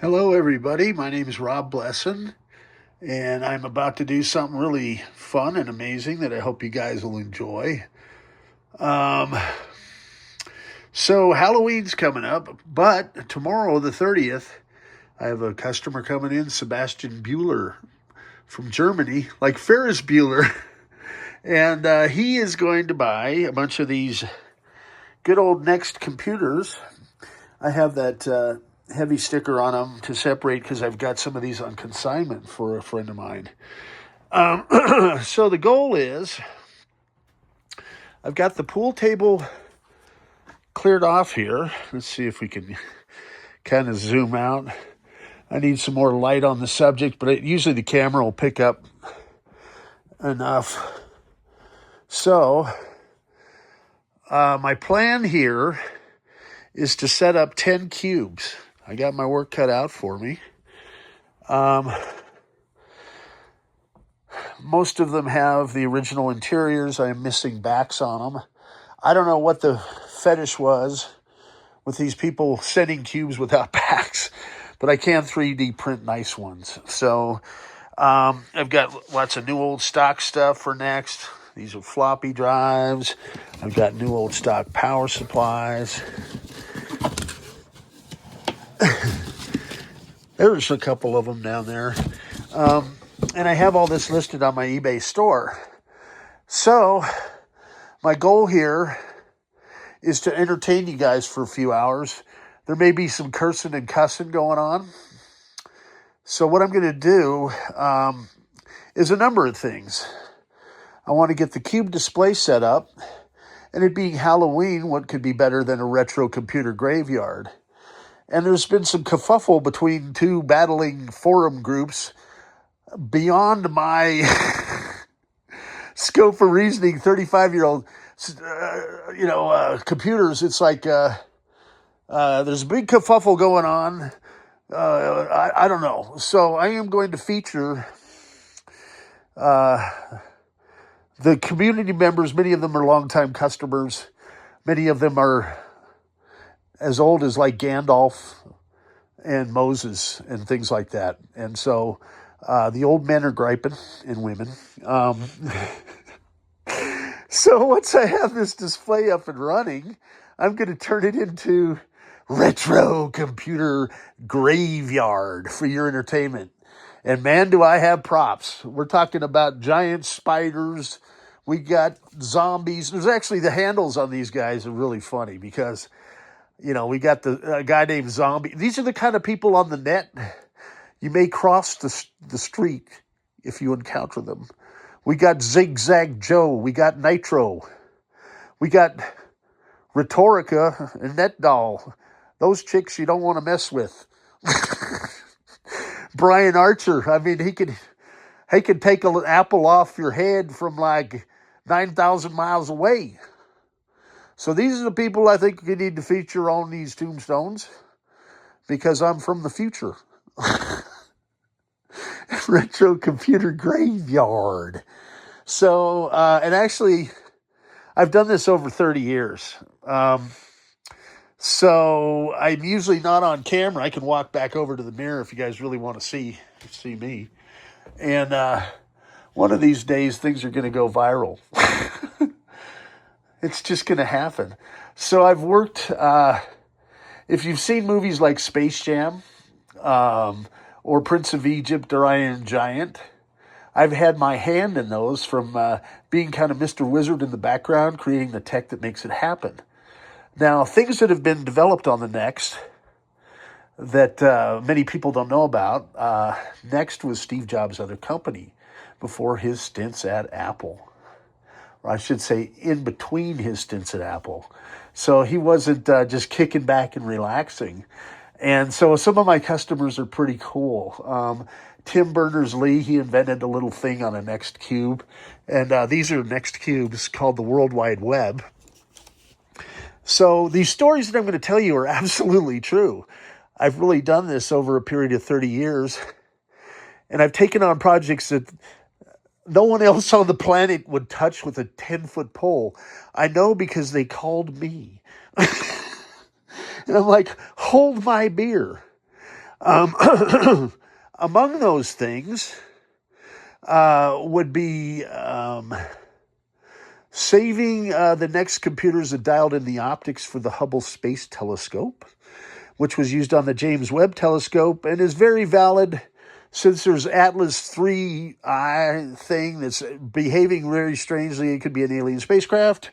Hello, everybody. My name is Rob Blessin, and I'm about to do something really fun and amazing that I hope you guys will enjoy. Um, so, Halloween's coming up, but tomorrow, the 30th, I have a customer coming in, Sebastian Bueller from Germany, like Ferris Bueller, and he is going to buy a bunch of these good old NeXT computers. I have that heavy sticker on them to separate because I've got some of these on consignment for a friend of mine. So the goal is I've got the pool table cleared off here. Let's see if we can kind of zoom out. I need some more light on the subject, but usually the camera will pick up enough. So my plan here is to set up 10 cubes. I got my work cut out for me. Most of them have the original interiors. I am missing backs on them. I don't know what the fetish was with these people sending cubes without backs, but I can 3D print nice ones. So I've got lots of new old stock stuff for NeXT. These are floppy drives. I've got new old stock power supplies. There's a couple of them down there. And I have all this listed on my eBay store. So my goal here is to entertain you guys for a few hours. There may be some cursing and cussing going on. So what I'm going to do is a number of things. I want to get the cube display set up. And it being Halloween, what could be better than a retro computer graveyard? And there's been some kerfuffle between two battling forum groups beyond my scope of reasoning. 35-year-old, computers. It's like there's a big kerfuffle going on. I don't know. So I am going to feature the community members. Many of them are longtime customers. Many of them are as old as like Gandalf and Moses and things like that. And so the old men are griping and women. So once I have this display up and running, I'm going to turn it into retro computer graveyard for your entertainment. And man, do I have props. We're talking about giant spiders. We got zombies. There's actually the handles on these guys are really funny because, we got the guy named Zombie. These are the kind of people on the net you may cross the street if you encounter them. We got Zigzag Joe. We got Nitro. We got Rhetorica and NetDoll. Those chicks you don't want to mess with. Brian Archer. I mean, he could take an apple off your head from like 9,000 miles away. So these are the people I think you need to feature on these tombstones because I'm from the future. Retro computer graveyard. So, and actually, I've done this over 30 years. So I'm usually not on camera. I can walk back over to the mirror if you guys really want to see me. And one of these days, things are going to go viral. It's just going to happen. So I've worked, if you've seen movies like Space Jam or Prince of Egypt or Iron Giant, I've had my hand in those from being kind of Mr. Wizard in the background, creating the tech that makes it happen. Now, things that have been developed on the NeXT that many people don't know about, NeXT was Steve Jobs' other company before his stints at Apple. Or I should say in between his stints at Apple. So he wasn't just kicking back and relaxing. And so some of my customers are pretty cool. Tim Berners-Lee, he invented a little thing on a NeXT cube. And these are NeXT cubes called the World Wide Web. So these stories that I'm going to tell you are absolutely true. I've really done this over a period of 30 years. And I've taken on projects that no one else on the planet would touch with a 10-foot pole. I know because they called me. And I'm like, hold my beer. Among those things would be saving the NeXT computers that dialed in the optics for the Hubble Space Telescope, which was used on the James Webb Telescope and is very valid since there's Atlas 3I thing that's behaving very strangely. It could be an alien spacecraft.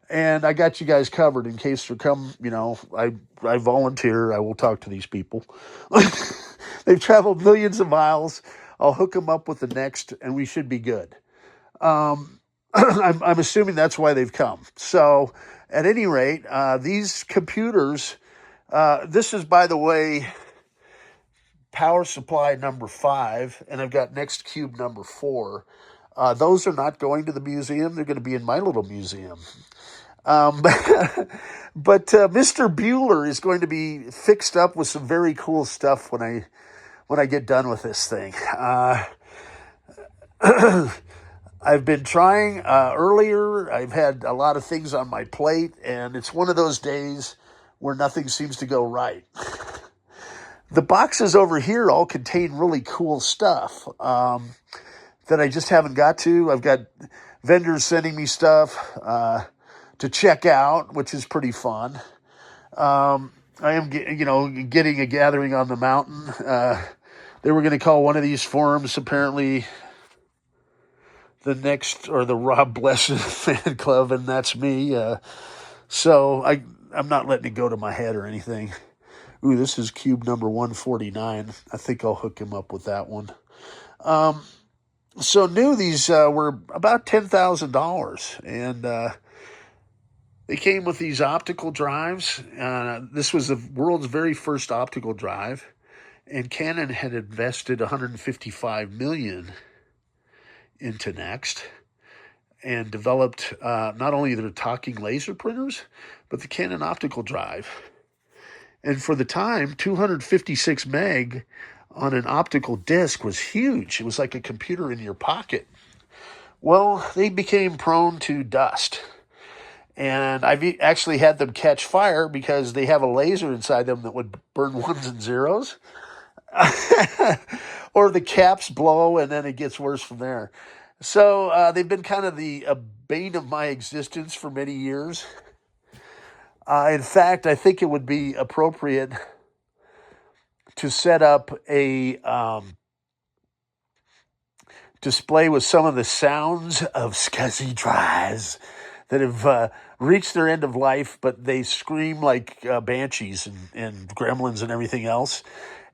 And I got you guys covered in case there come, I volunteer. I will talk to these people. They've traveled millions of miles. I'll hook them up with the NeXT, and we should be good. I'm assuming that's why they've come. So, at any rate, these computers, this is, by the way, power supply number 5, and I've got NeXT Cube number 4. Those are not going to the museum. They're going to be in my little museum. But Mr. Bueller is going to be fixed up with some very cool stuff when I get done with this thing. I've been trying earlier. I've had a lot of things on my plate, and it's one of those days where nothing seems to go right. The boxes over here all contain really cool stuff that I just haven't got to. I've got vendors sending me stuff to check out, which is pretty fun. I am, getting a gathering on the mountain. They were going to call one of these forums apparently the NeXT or the Rob Blessin fan club, and that's me. So I'm not letting it go to my head or anything. Ooh, this is cube number 149. I think I'll hook him up with that one. So new, these were about $10,000, and they came with these optical drives. This was the world's very first optical drive, and Canon had invested $155 million into NeXT and developed not only their talking laser printers, but the Canon optical drive. And for the time, 256 meg on an optical disc was huge. It was like a computer in your pocket. Well, they became prone to dust. And I've actually had them catch fire because they have a laser inside them that would burn ones and zeros. Or the caps blow, and then it gets worse from there. So they've been kind of the bane of my existence for many years. In fact, I think it would be appropriate to set up a display with some of the sounds of SCSI drives that have reached their end of life, but they scream like banshees and gremlins and everything else.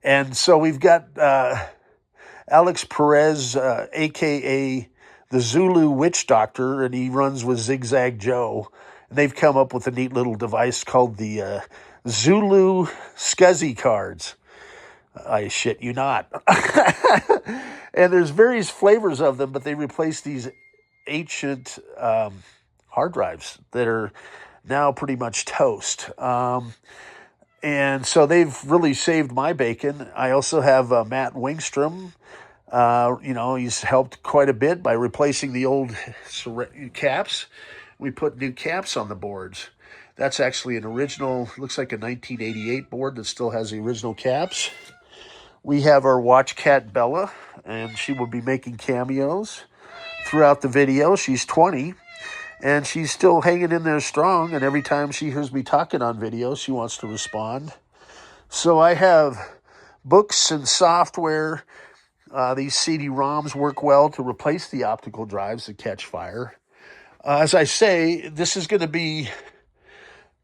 And so we've got Alex Perez, a.k.a. the Zulu Witch Doctor, and he runs with Zigzag Joe. And they've come up with a neat little device called the Zulu SCSI cards. I shit you not. And there's various flavors of them, but they replace these ancient hard drives that are now pretty much toast. And so they've really saved my bacon. I also have Matt Wingstrom. He's helped quite a bit by replacing the old caps. We put new caps on the boards. That's actually an original, looks like a 1988 board that still has the original caps. We have our watch cat Bella, and she will be making cameos throughout the video. She's 20, and she's still hanging in there strong, and every time she hears me talking on video, she wants to respond. So I have books and software. These CD-ROMs work well to replace the optical drives that catch fire. As I say, this is going to be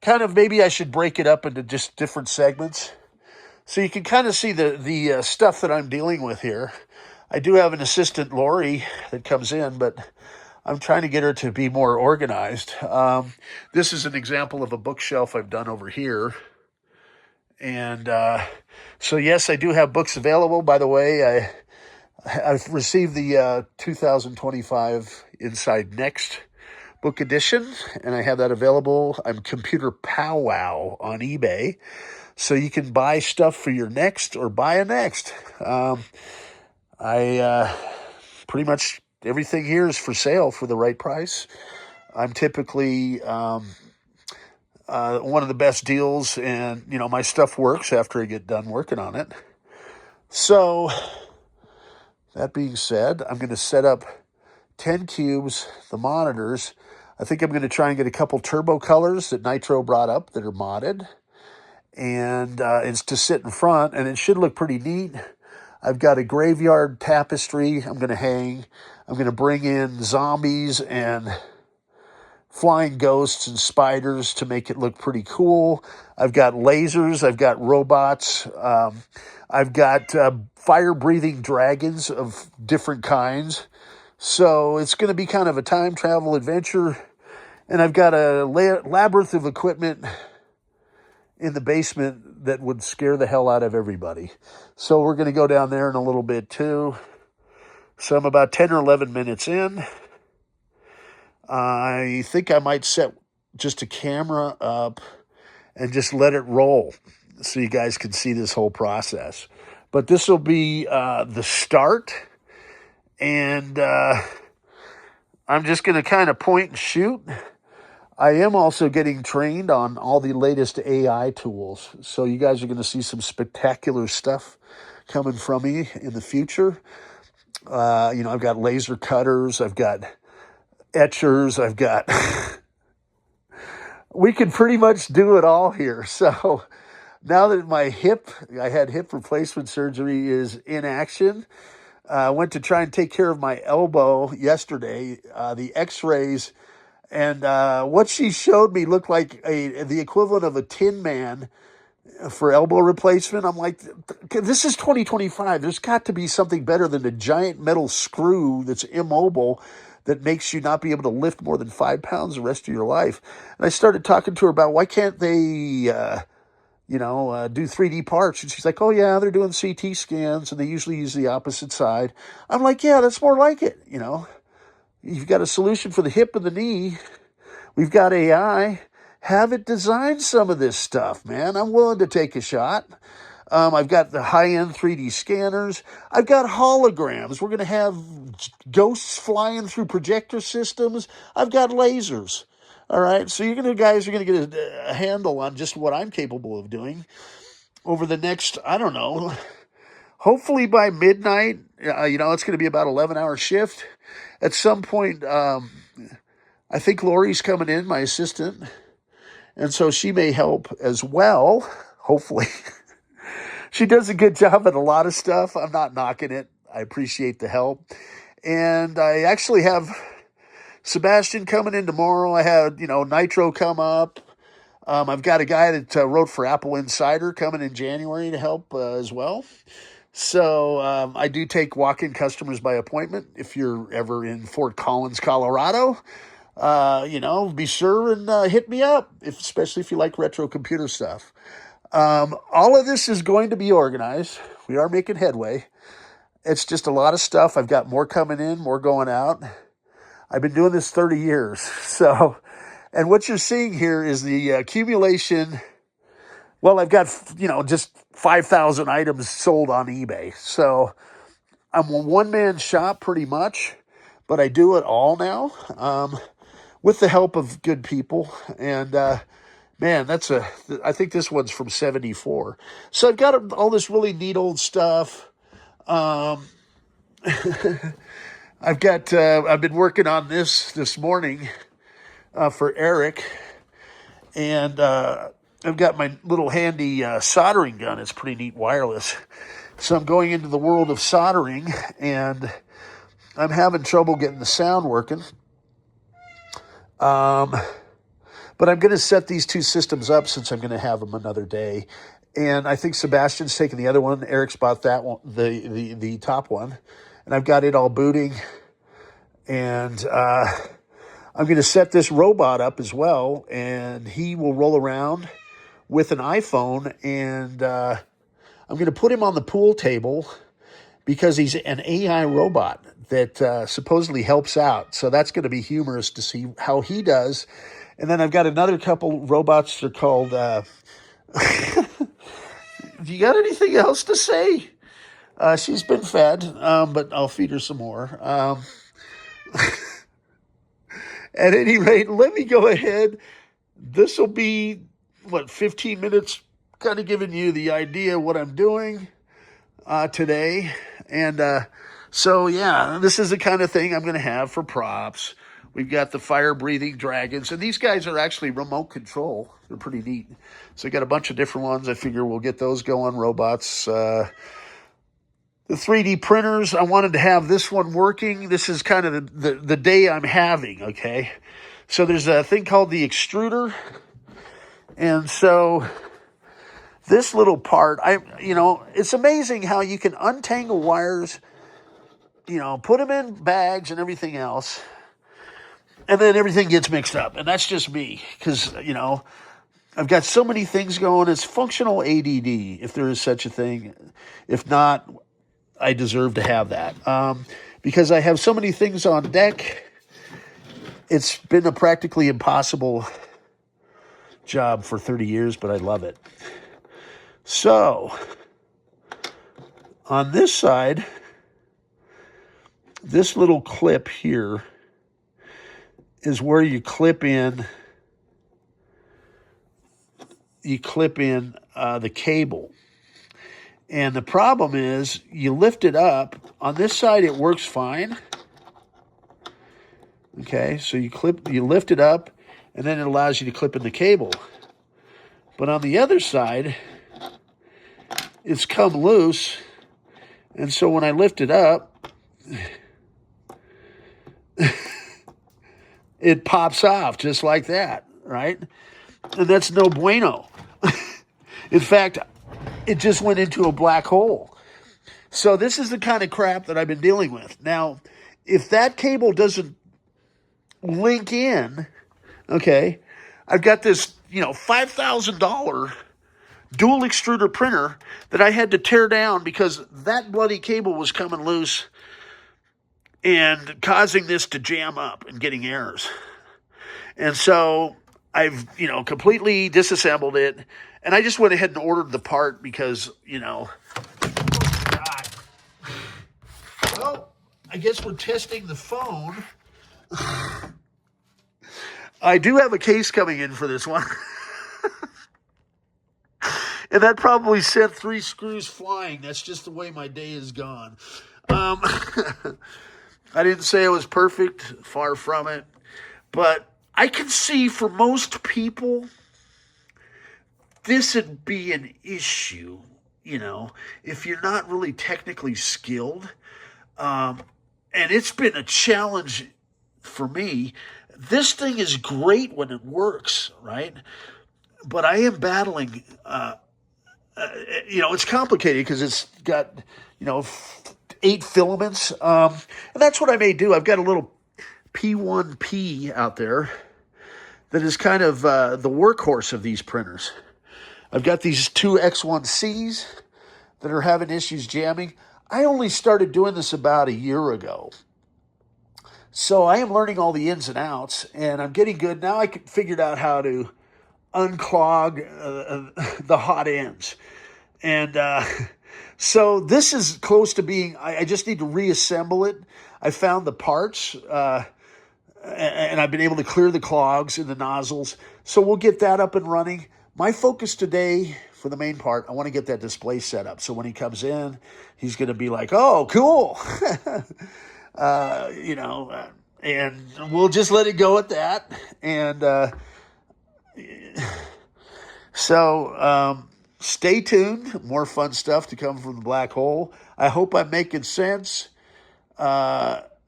kind of, maybe I should break it up into just different segments, so you can kind of see the stuff that I'm dealing with here. I do have an assistant, Lori, that comes in, but I'm trying to get her to be more organized. This is an example of a bookshelf I've done over here. And so, yes, I do have books available. By the way, I've received the 2025 Inside NeXT book edition, and I have that available. I'm Computer Powwow on eBay. So you can buy stuff for your NeXT or buy a NeXT. Pretty much everything here is for sale for the right price. I'm typically one of the best deals, and my stuff works after I get done working on it. So that being said, I'm going to set up 10 cubes, the monitors. I think I'm going to try and get a couple turbo colors that Nitro brought up that are modded. And it's to sit in front, and it should look pretty neat. I've got a graveyard tapestry I'm going to hang. I'm going to bring in zombies and flying ghosts and spiders to make it look pretty cool. I've got lasers. I've got robots. I've got fire-breathing dragons of different kinds. So it's going to be kind of a time travel adventure. And I've got a labyrinth of equipment in the basement that would scare the hell out of everybody. So we're going to go down there in a little bit too. So I'm about 10 or 11 minutes in. I think I might set just a camera up and just let it roll so you guys can see this whole process. But this will be the start. And I'm just going to kind of point and shoot. I am also getting trained on all the latest AI tools. So you guys are going to see some spectacular stuff coming from me in the future. I've got laser cutters. I've got etchers. I've got... we can pretty much do it all here. So now that I had hip replacement surgery, is in action. I went to try and take care of my elbow yesterday. The x-rays... And what she showed me looked like the equivalent of a Tin Man for elbow replacement. I'm like, this is 2025. There's got to be something better than a giant metal screw that's immobile that makes you not be able to lift more than 5 pounds the rest of your life. And I started talking to her about why can't they, do 3D parts. And she's like, oh, yeah, they're doing CT scans, and they usually use the opposite side. I'm like, yeah, that's more like it, You've got a solution for the hip and the knee. We've got AI. Have it design some of this stuff, man. I'm willing to take a shot. I've got the high-end 3D scanners. I've got holograms. We're going to have ghosts flying through projector systems. I've got lasers. All right, so guys are going to get a handle on just what I'm capable of doing over the next, I don't know, hopefully by midnight. It's going to be about 11-hour shift. At some point, I think Lori's coming in, my assistant, and so she may help as well, hopefully. She does a good job at a lot of stuff. I'm not knocking it. I appreciate the help. And I actually have Sebastian coming in tomorrow. I had, Nitro come up. I've got a guy that wrote for Apple Insider coming in January to help as well. So I do take walk-in customers by appointment. If you're ever in Fort Collins, Colorado, be sure and hit me up, especially if you like retro computer stuff. All of this is going to be organized. We are making headway. It's just a lot of stuff. I've got more coming in, more going out. I've been doing this 30 years. So, and what you're seeing here is the accumulation. Well, I've got, just 5,000 items sold on eBay. So I'm a one-man shop pretty much, but I do it all now with the help of good people. And, man, I think this one's from 74. So I've got all this really neat old stuff. I've been working on this morning for Eric. And I've got my little handy soldering gun. It's pretty neat wireless. So I'm going into the world of soldering, and I'm having trouble getting the sound working. But I'm going to set these two systems up since I'm going to have them another day. And I think Sebastian's taking the other one. Eric's bought that one, the top one. And I've got it all booting. And I'm going to set this robot up as well, and he will roll around with an iPhone, and I'm going to put him on the pool table because he's an AI robot that supposedly helps out. So that's going to be humorous to see how he does. And then I've got another couple robots. They're called... Do you got anything else to say? She's been fed, but I'll feed her some more. At any rate, let me go ahead. This will be, 15 minutes, kind of giving you the idea of what I'm doing. today. And so, yeah, this is the kind of thing I'm going to have for props. We've got the fire-breathing dragons, and these guys are actually remote control. They're pretty neat. So we got a bunch of different ones. I figure we'll get those going, robots. The 3D printers, I wanted to have this one working. This is kind of the day I'm having, okay? So there's a thing called the extruder. And so this little part, it's amazing how you can untangle wires, put them in bags and everything else. And then everything gets mixed up. And that's just me because, I've got so many things going. It's functional ADD, if there is such a thing. If not, I deserve to have that. Because I have so many things on deck, it's been a practically impossible job for 30 years, but I love it. So, on this side, this little clip here is where you clip in the cable. And the problem is you lift it up. On this side it works fine. Okay, so you lift it up and then it allows you to clip in the cable. But on the other side, it's come loose. And so when I lift it up, it pops off just like that, right? And that's no bueno. In fact, it just went into a black hole. So this is the kind of crap that I've been dealing with. Now, if that cable doesn't link in, okay, I've got this, $5,000 dual extruder printer that I had to tear down because that bloody cable was coming loose and causing this to jam up and getting errors. And so I've, completely disassembled it. And I just went ahead and ordered the part because, oh, God. Well, I guess we're testing the phone. I do have a case coming in for this one. And that probably sent 3 screws flying. That's just the way my day is gone. I didn't say it was perfect, far from it. But I can see for most people, this would be an issue, if you're not really technically skilled. And it's been a challenge for me. This thing is great when it works, right? But I am battling, it's complicated because it's got, 8 filaments. And that's what I may do. I've got a little P1P out there that is kind of the workhorse of these printers. I've got these 2 X1Cs that are having issues jamming. I only started doing this about a year ago. So I am learning all the ins and outs, and I'm getting good. Now I figured out how to unclog the hot ends. And so this is close to being, I just need to reassemble it. I found the parts, and I've been able to clear the clogs in the nozzles. So we'll get that up and running. My focus today, for the main part, I want to get that display set up. So when he comes in, he's going to be like, oh, cool. And we'll just let it go at that. And so stay tuned. More fun stuff to come from the black hole. I hope I'm making sense.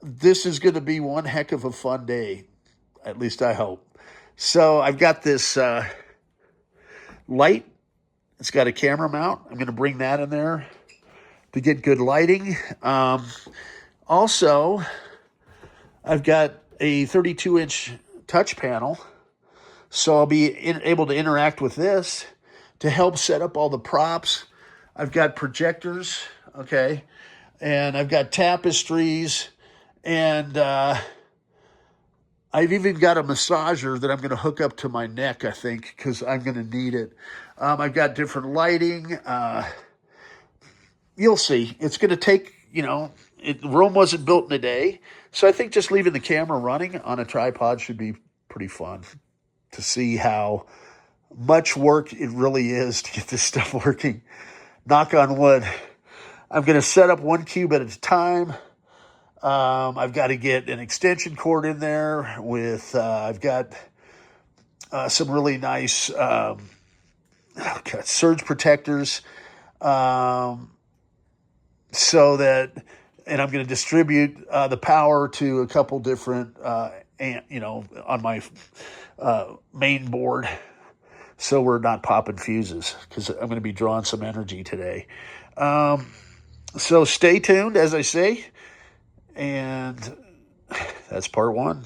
This is going to be one heck of a fun day. At least I hope. So I've got this light. It's got a camera mount. I'm going to bring that in there to get good lighting. Also, I've got a 32-inch touch panel, so I'll be able to interact with this to help set up all the props. I've got projectors, okay, and I've got tapestries, and I've even got a massager that I'm going to hook up to my neck, I think, because I'm going to need it. I've got different lighting. You'll see. It's going to take, Rome wasn't built in a day. So I think just leaving the camera running on a tripod should be pretty fun to see how much work it really is to get this stuff working. Knock on wood. I'm going to set up one cube at a time. I've got to get an extension cord in there with, I've got some really nice surge protectors, so that, and I'm going to distribute the power to a couple different, on my main board, so we're not popping fuses, because I'm going to be drawing some energy today. So stay tuned, as I say, and that's part one.